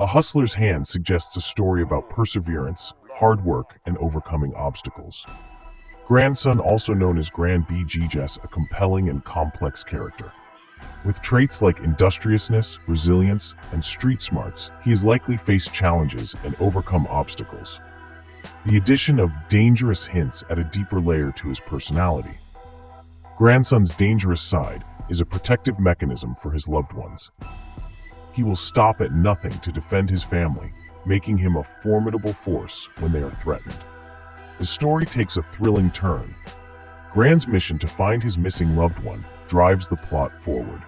A hustler's hand suggests a story about perseverance, hard work, and overcoming obstacles. Grandson, also known as Grand BGS, a compelling and complex character. With traits like industriousness, resilience, and street smarts, he has likely faced challenges and overcome obstacles. The addition of dangerous hints add a deeper layer to his personality. Grandson's dangerous side is a protective mechanism for his loved ones. He will stop at nothing to defend his family, making him a formidable force when they are threatened. The story takes a thrilling turn. Grand's mission to find his missing loved one drives the plot forward.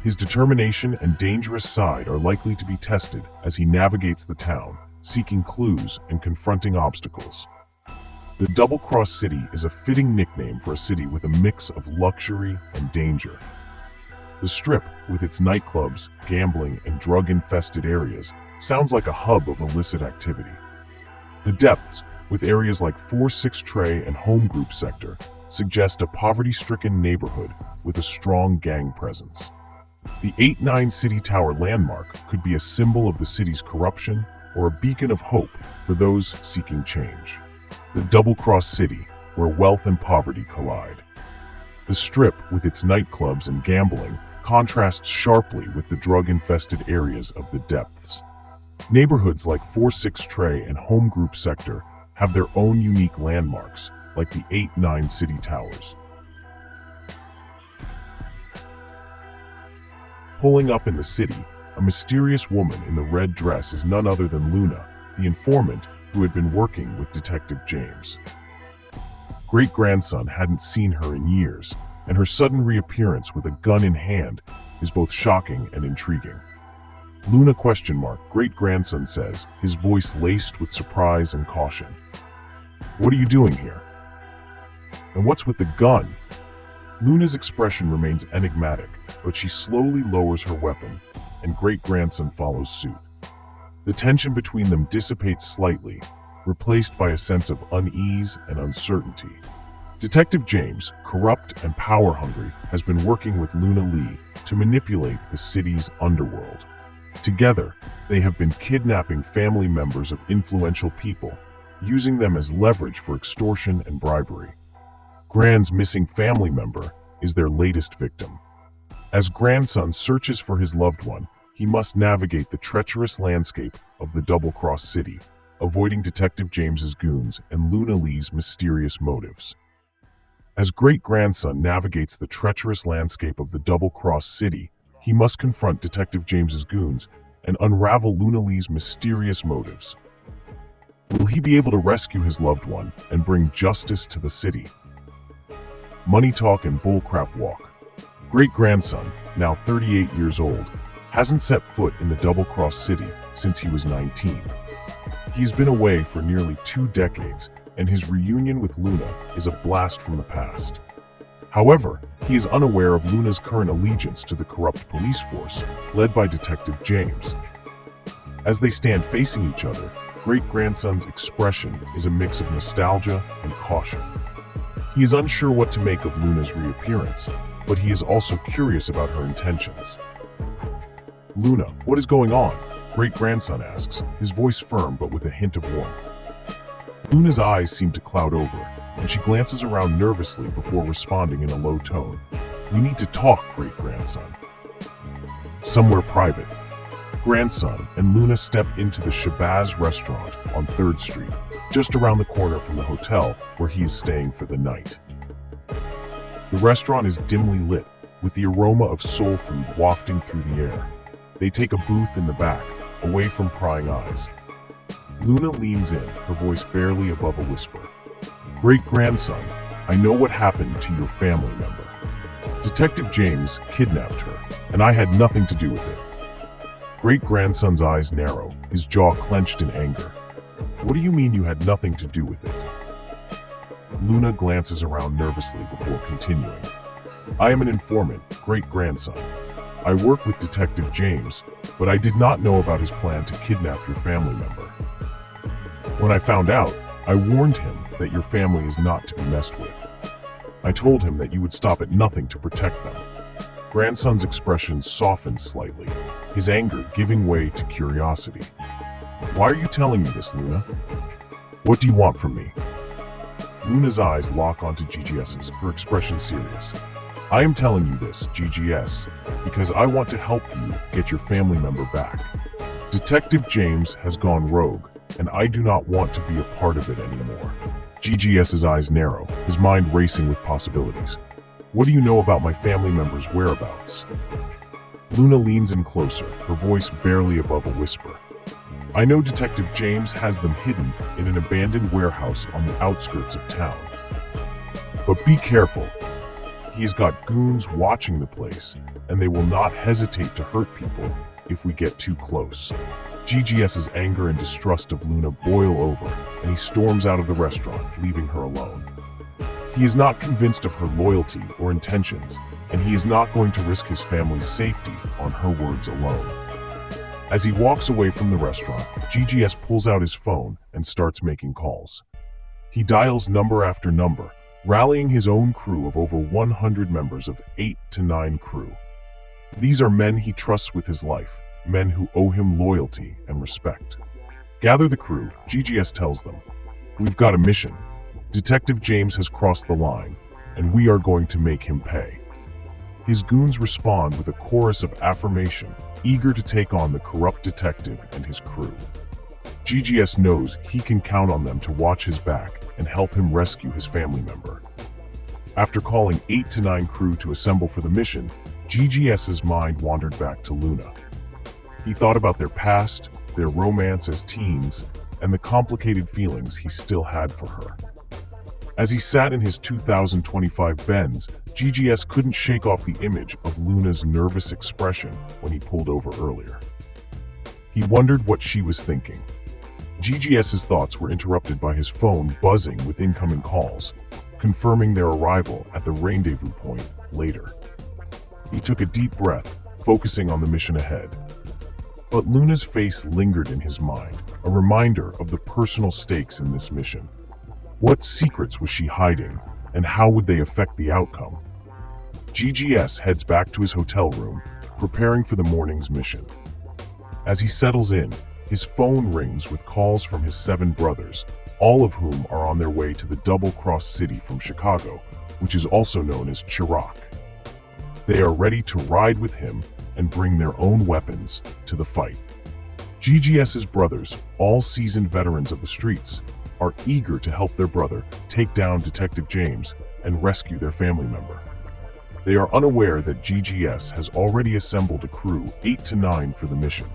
His determination and dangerous side are likely to be tested as he navigates the town, seeking clues and confronting obstacles. The Double-Cross City is a fitting nickname for a city with a mix of luxury and danger. The Strip, with its nightclubs, gambling, and drug-infested areas, sounds like a hub of illicit activity. The Depths, with areas like 4-6 Tray and Home Group Sector, suggest a poverty-stricken neighborhood with a strong gang presence. The 8-9 City Tower landmark could be a symbol of the city's corruption or a beacon of hope for those seeking change. The Double-Cross City, where wealth and poverty collide. The Strip, with its nightclubs and gambling, contrasts sharply with the drug-infested areas of the Depths. Neighborhoods like 4-6 Tray and Home Group Sector have their own unique landmarks, like the 8-9 City Towers. Pulling up in the city, a mysterious woman in the red dress is none other than Luna, the informant who had been working with Detective James. Great-grandson hadn't seen her in years, and her sudden reappearance with a gun in hand is both shocking and intriguing. Luna ? Great-grandson says, his voice laced with surprise and caution. What are you doing here? And what's with the gun? Luna's expression remains enigmatic, but she slowly lowers her weapon, and great-grandson follows suit. The tension between them dissipates slightly, replaced by a sense of unease and uncertainty. Detective James, corrupt and power-hungry, has been working with Luna Lee to manipulate the city's underworld. Together, they have been kidnapping family members of influential people, using them as leverage for extortion and bribery. Grand's missing family member is their latest victim. As grandson searches for his loved one, he must navigate the treacherous landscape of the Double-Cross City, avoiding Detective James's goons and Luna Lee's mysterious motives. As great-grandson navigates the treacherous landscape of the Double-Cross City, he must confront Detective James's goons and unravel Luna Lee's mysterious motives. Will he be able to rescue his loved one and bring justice to the city? Money talk and bullcrap walk. Great-grandson, now 38 years old, hasn't set foot in the Double-Cross City since he was 19. He's been away for nearly 2 decades, and his reunion with Luna is a blast from the past. However, he is unaware of Luna's current allegiance to the corrupt police force, led by Detective James. As they stand facing each other, great-grandson's expression is a mix of nostalgia and caution. He is unsure what to make of Luna's reappearance, but he is also curious about her intentions. Luna, what is going on? Great-grandson asks, his voice firm but with a hint of warmth. Luna's eyes seem to cloud over, and she glances around nervously before responding in a low tone. We need to talk, great-grandson. Somewhere private. Grandson and Luna step into the Shabazz restaurant on 3rd Street, just around the corner from the hotel where he is staying for the night. The restaurant is dimly lit, with the aroma of soul food wafting through the air. They take a booth in the back, away from prying eyes. Luna leans in, her voice barely above a whisper. Great-grandson, I know what happened to your family member. Detective James kidnapped her, and I had nothing to do with it. Great-grandson's eyes narrow, his jaw clenched in anger. What do you mean you had nothing to do with it? Luna glances around nervously before continuing. I am an informant, great-grandson. I work with Detective James, but I did not know about his plan to kidnap your family member. When I found out, I warned him that your family is not to be messed with. I told him that you would stop at nothing to protect them. Grandson's expression softens slightly. his anger giving way to curiosity. "Why are you telling me this, Luna? What do you want from me?" Luna's eyes lock onto GGS's, her expression serious. "I am telling you this, GGS, because I want to help you get your family member back. Detective James has gone rogue, and I do not want to be a part of it anymore." GGS's eyes narrow, his mind racing with possibilities. "What do you know about my family member's whereabouts?" Luna leans in closer, her voice barely above a whisper. "I know Detective James has them hidden in an abandoned warehouse on the outskirts of town. But be careful. He has got goons watching the place, and they will not hesitate to hurt people if we get too close." GGS's anger and distrust of Luna boil over, and he storms out of the restaurant, leaving her alone. He is not convinced of her loyalty or intentions, and he is not going to risk his family's safety on her words alone. As he walks away from the restaurant, GGS pulls out his phone and starts making calls. He dials number after number, rallying his own crew of over 100 members of 8 to 9 crew. These are men he trusts with his life, men who owe him loyalty and respect. "Gather the crew," GGS tells them. "We've got a mission. Detective James has crossed the line, and we are going to make him pay." His goons respond with a chorus of affirmation, eager to take on the corrupt detective and his crew. GGS knows he can count on them to watch his back and help him rescue his family member. After calling 8 to 9 crew to assemble for the mission, GGS's mind wandered back to Luna. He thought about their past, their romance as teens, and the complicated feelings he still had for her. As he sat in his 2025 Benz, GGS couldn't shake off the image of Luna's nervous expression when he pulled over earlier. He wondered what she was thinking. GGS's thoughts were interrupted by his phone buzzing with incoming calls, confirming their arrival at the rendezvous point later. He took a deep breath, focusing on the mission ahead. But Luna's face lingered in his mind, a reminder of the personal stakes in this mission. What secrets was she hiding, and how would they affect the outcome? GGS heads back to his hotel room, preparing for the morning's mission. As he settles in, his phone rings with calls from his 7 brothers, all of whom are on their way to the double-cross city from Chicago, which is also known as Chirac. They are ready to ride with him and bring their own weapons to the fight. GGS's brothers, all seasoned veterans of the streets, are eager to help their brother take down Detective James and rescue their family member. They are unaware that GGS has already assembled a crew 8 to 9 for the mission.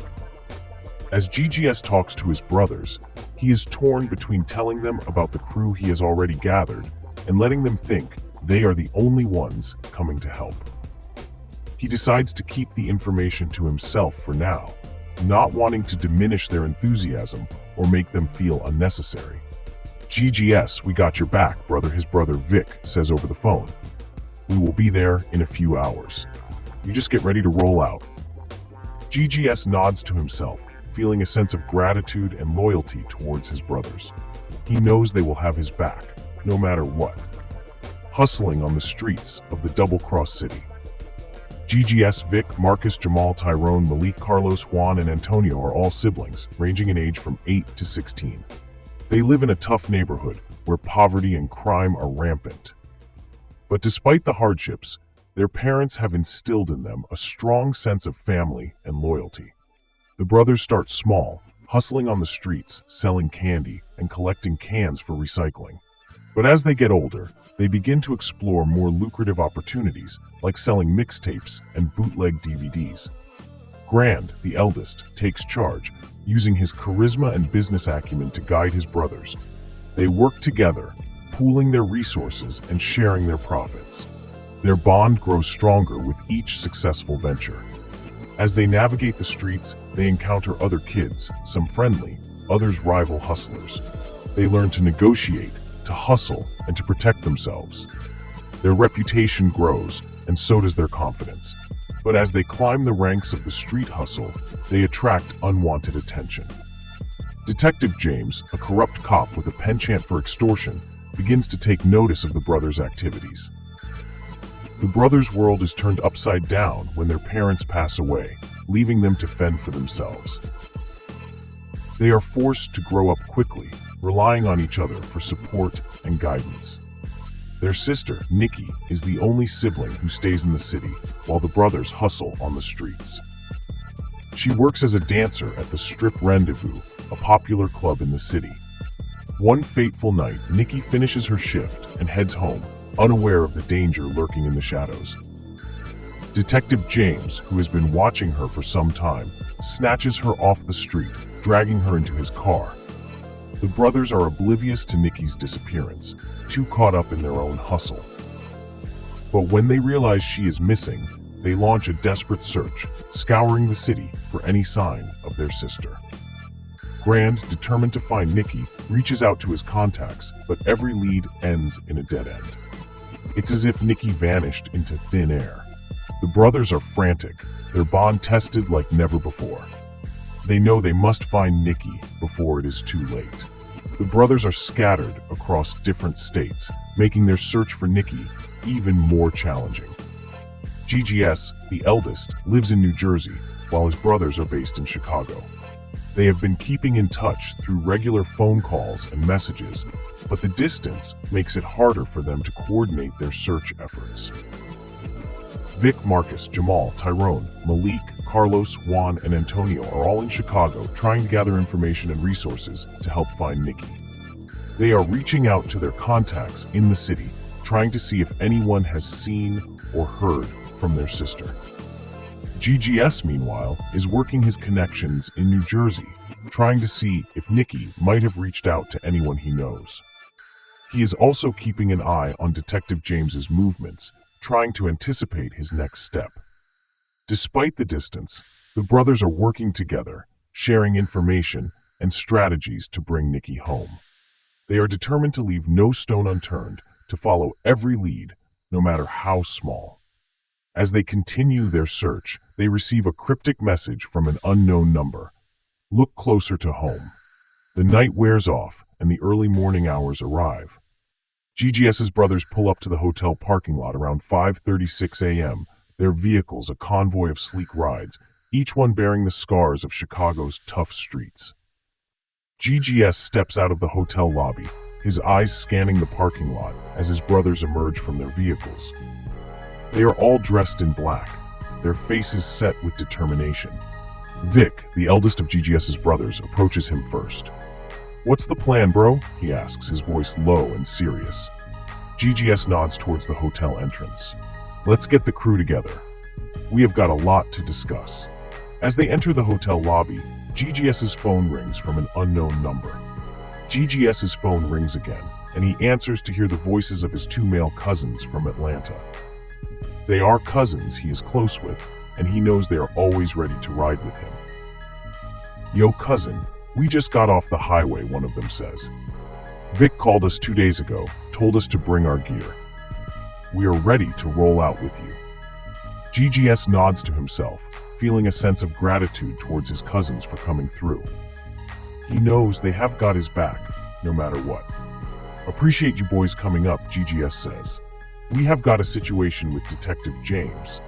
As GGS talks to his brothers, he is torn between telling them about the crew he has already gathered and letting them think they are the only ones coming to help. He decides to keep the information to himself for now, not wanting to diminish their enthusiasm or make them feel unnecessary. "GGS, we got your back, brother," his brother Vic says over the phone. "We will be there in a few hours. You just get ready to roll out." GGS nods to himself, feeling a sense of gratitude and loyalty towards his brothers. He knows they will have his back, no matter what. Hustling on the streets of the double-cross city. GGS, Vic, Marcus, Jamal, Tyrone, Malik, Carlos, Juan, and Antonio are all siblings, ranging in age from 8 to 16. They live in a tough neighborhood where poverty and crime are rampant. But despite the hardships, their parents have instilled in them a strong sense of family and loyalty. The brothers start small, hustling on the streets, selling candy, and collecting cans for recycling. But as they get older, they begin to explore more lucrative opportunities, like selling mixtapes and bootleg DVDs. Grand, the eldest, takes charge, using his charisma and business acumen to guide his brothers. They work together, pooling their resources and sharing their profits. Their bond grows stronger with each successful venture. As they navigate the streets, they encounter other kids, some friendly, others rival hustlers. They learn to negotiate, to hustle, and to protect themselves. Their reputation grows, and so does their confidence. But as they climb the ranks of the street hustle, they attract unwanted attention. Detective James, a corrupt cop with a penchant for extortion, begins to take notice of the brothers' activities. The brothers' world is turned upside down when their parents pass away, leaving them to fend for themselves. They are forced to grow up quickly, relying on each other for support and guidance. Their sister, Nikki, is the only sibling who stays in the city, while the brothers hustle on the streets. She works as a dancer at the Strip Rendezvous, a popular club in the city. One fateful night, Nikki finishes her shift and heads home, unaware of the danger lurking in the shadows. Detective James, who has been watching her for some time, snatches her off the street, dragging her into his car. The brothers are oblivious to Nikki's disappearance, too caught up in their own hustle. But when they realize she is missing, they launch a desperate search, scouring the city for any sign of their sister. Grand, determined to find Nikki, reaches out to his contacts, but every lead ends in a dead end. It's as if Nikki vanished into thin air. The brothers are frantic, their bond tested like never before. They know they must find Nikki before it is too late. The brothers are scattered across different states, making their search for Nikki even more challenging. GGS, the eldest, lives in New Jersey, while his brothers are based in Chicago. They have been keeping in touch through regular phone calls and messages, but the distance makes it harder for them to coordinate their search efforts. Vic, Marcus, Jamal, Tyrone, Malik, Carlos, Juan, and Antonio are all in Chicago trying to gather information and resources to help find Nikki. They are reaching out to their contacts in the city, trying to see if anyone has seen or heard from their sister. GGS, meanwhile, is working his connections in New Jersey, trying to see if Nikki might have reached out to anyone he knows. He is also keeping an eye on Detective James's movements, trying to anticipate his next step. Despite the distance, the brothers are working together, sharing information and strategies to bring Nikki home. They are determined to leave no stone unturned, to follow every lead, no matter how small. As they continue their search, they receive a cryptic message from an unknown number. Look closer to home. The night wears off, and the early morning hours arrive. GGS's brothers pull up to the hotel parking lot around 5:36 a.m., their vehicles a convoy of sleek rides, each one bearing the scars of Chicago's tough streets. GGS steps out of the hotel lobby, his eyes scanning the parking lot as his brothers emerge from their vehicles. They are all dressed in black, their faces set with determination. Vic, the eldest of GGS's brothers, approaches him first. "What's the plan, bro?" he asks, his voice low and serious. GGS nods towards the hotel entrance. "Let's get the crew together. We have got a lot to discuss." As they enter the hotel lobby, GGS's phone rings from an unknown number. GGS's phone rings again, and he answers to hear the voices of his two male cousins from Atlanta. They are cousins he is close with, and he knows they are always ready to ride with him. "Yo, cousin, we just got off the highway," one of them says. "Vic called us 2 days ago, told us to bring our gear. We are ready to roll out with you." GGS nods to himself, feeling a sense of gratitude towards his cousins for coming through. He knows they have got his back, no matter what. "Appreciate you boys coming up," GGS says. "We have got a situation with Detective James.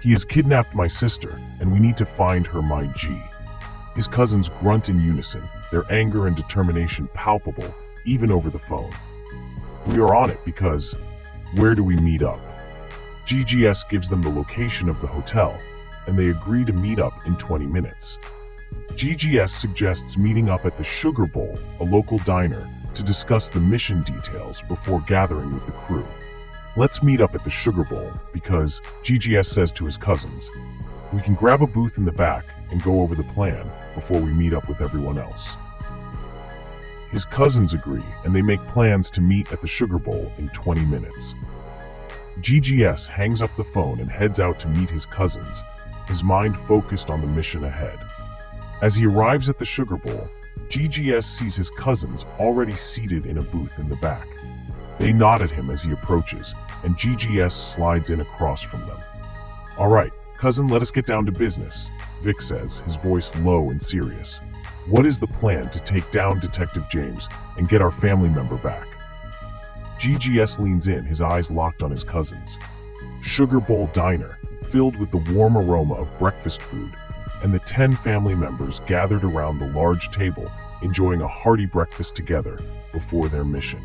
He has kidnapped my sister, and we need to find her, my G." His cousins grunt in unison, their anger and determination palpable, even over the phone. "We are on it because, where do we meet up?" GGS gives them the location of the hotel, and they agree to meet up in 20 minutes. GGS suggests meeting up at the Sugar Bowl, a local diner, to discuss the mission details before gathering with the crew. "Let's meet up at the Sugar Bowl because," GGS says to his cousins, "we can grab a booth in the back and go over the plan before we meet up with everyone else." His cousins agree, and they make plans to meet at the Sugar Bowl in 20 minutes. GGS hangs up the phone and heads out to meet his cousins, his mind focused on the mission ahead. As he arrives at the Sugar Bowl, GGS sees his cousins already seated in a booth in the back. They nod at him as he approaches, and GGS slides in across from them. "All right, cousin, let us get down to business," Vic says, his voice low and serious. "What is the plan to take down Detective James and get our family member back?" GGS leans in, his eyes locked on his cousins. Sugar Bowl Diner, filled with the warm aroma of breakfast food, and the 10 family members gathered around the large table, enjoying a hearty breakfast together before their mission.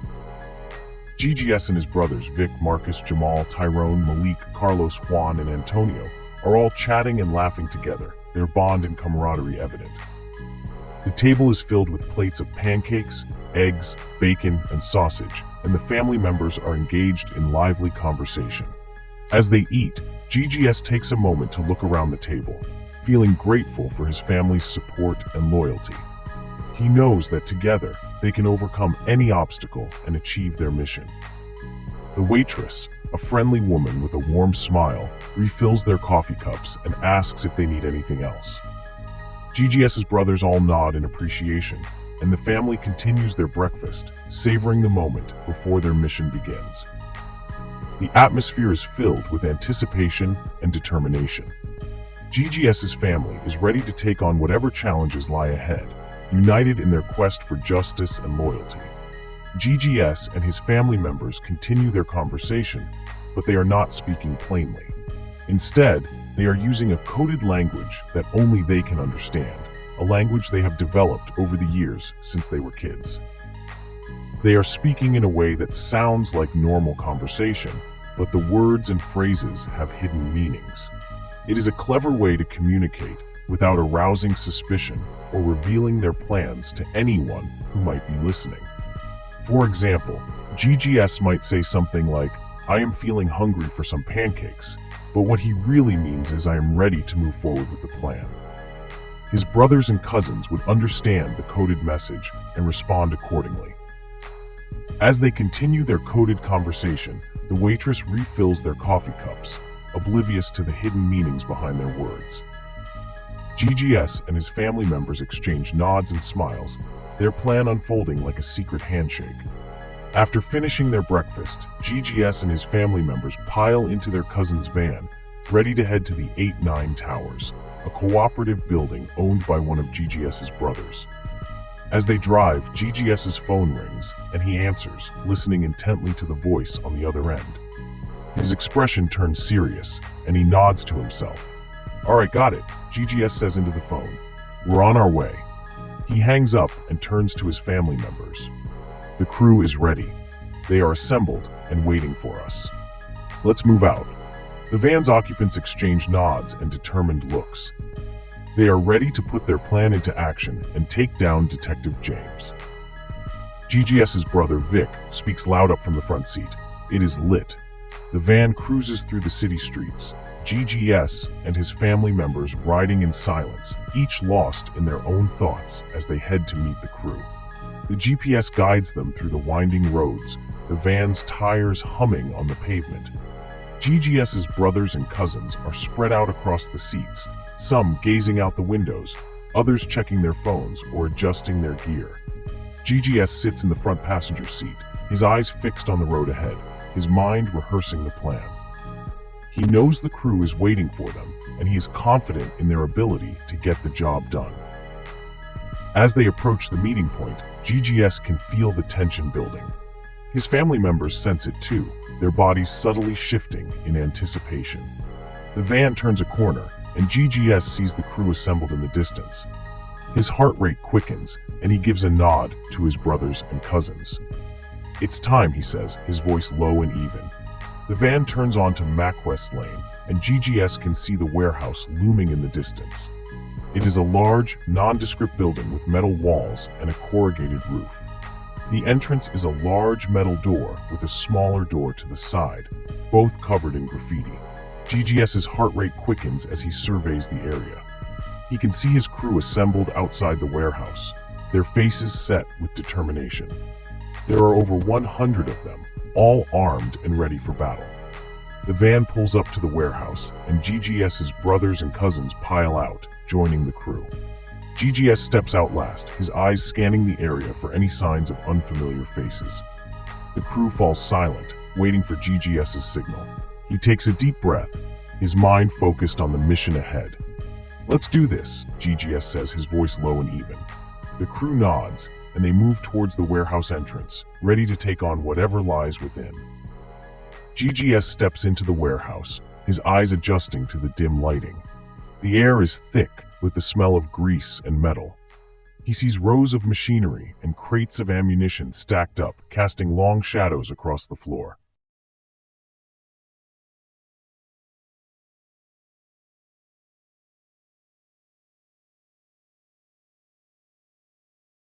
GGS and his brothers Vic, Marcus, Jamal, Tyrone, Malik, Carlos, Juan, and Antonio are all chatting and laughing together, their bond and camaraderie evident. The table is filled with plates of pancakes, eggs, bacon, and sausage, and the family members are engaged in lively conversation. As they eat, GGS takes a moment to look around the table, feeling grateful for his family's support and loyalty. He knows that together, they can overcome any obstacle and achieve their mission. The waitress, a friendly woman with a warm smile, refills their coffee cups and asks if they need anything else. GGS's brothers all nod in appreciation, and the family continues their breakfast, savoring the moment before their mission begins. The atmosphere is filled with anticipation and determination. GGS's family is ready to take on whatever challenges lie ahead, united in their quest for justice and loyalty. GGS and his family members continue their conversation, but they are not speaking plainly. Instead, they are using a coded language that only they can understand, a language they have developed over the years since they were kids. They are speaking in a way that sounds like normal conversation, but the words and phrases have hidden meanings. It is a clever way to communicate without arousing suspicion or revealing their plans to anyone who might be listening. For example, GGS might say something like, "I am feeling hungry for some pancakes," but what he really means is, "I am ready to move forward with the plan." His brothers and cousins would understand the coded message and respond accordingly. As they continue their coded conversation, the waitress refills their coffee cups, oblivious to the hidden meanings behind their words. GGS and his family members exchange nods and smiles, their plan unfolding like a secret handshake. After finishing their breakfast, GGS and his family members pile into their cousin's van, ready to head to the 8-9 Towers, a cooperative building owned by one of GGS's brothers. As they drive, GGS's phone rings, and he answers, listening intently to the voice on the other end. His expression turns serious, and he nods to himself. "All right, got it," GGS says into the phone. "We're on our way." He hangs up and turns to his family members. "The crew is ready. They are assembled and waiting for us. Let's move out." The van's occupants exchange nods and determined looks. They are ready to put their plan into action and take down Detective James. GGS's brother Vic speaks loud up from the front seat. It is lit. The van cruises through the city streets, GGS and his family members riding in silence, each lost in their own thoughts as they head to meet the crew. The GPS guides them through the winding roads, the van's tires humming on the pavement. GGS's brothers and cousins are spread out across the seats, some gazing out the windows, others checking their phones or adjusting their gear. GGS sits in the front passenger seat, his eyes fixed on the road ahead, his mind rehearsing the plan. He knows the crew is waiting for them, and he is confident in their ability to get the job done. As they approach the meeting point, GGS can feel the tension building. His family members sense it too, their bodies subtly shifting in anticipation. The van turns a corner, and GGS sees the crew assembled in the distance. His heart rate quickens, and he gives a nod to his brothers and cousins. "It's time," he says, his voice low and even. The van turns onto MacWest Lane, and GGS can see the warehouse looming in the distance. It is a large, nondescript building with metal walls and a corrugated roof. The entrance is a large metal door with a smaller door to the side, both covered in graffiti. GGS's heart rate quickens as he surveys the area. He can see his crew assembled outside the warehouse, their faces set with determination. There are over 100 of them, all armed and ready for battle. The van pulls up to the warehouse, and GGS's brothers and cousins pile out, joining the crew. GGS steps out last, his eyes scanning the area for any signs of unfamiliar faces. The crew falls silent, waiting for GGS's signal. He takes a deep breath, his mind focused on the mission ahead. "Let's do this," GGS says, his voice low and even. The crew nods, and they move towards the warehouse entrance, ready to take on whatever lies within. GGS steps into the warehouse, his eyes adjusting to the dim lighting. The air is thick with the smell of grease and metal. He sees rows of machinery and crates of ammunition stacked up, casting long shadows across the floor.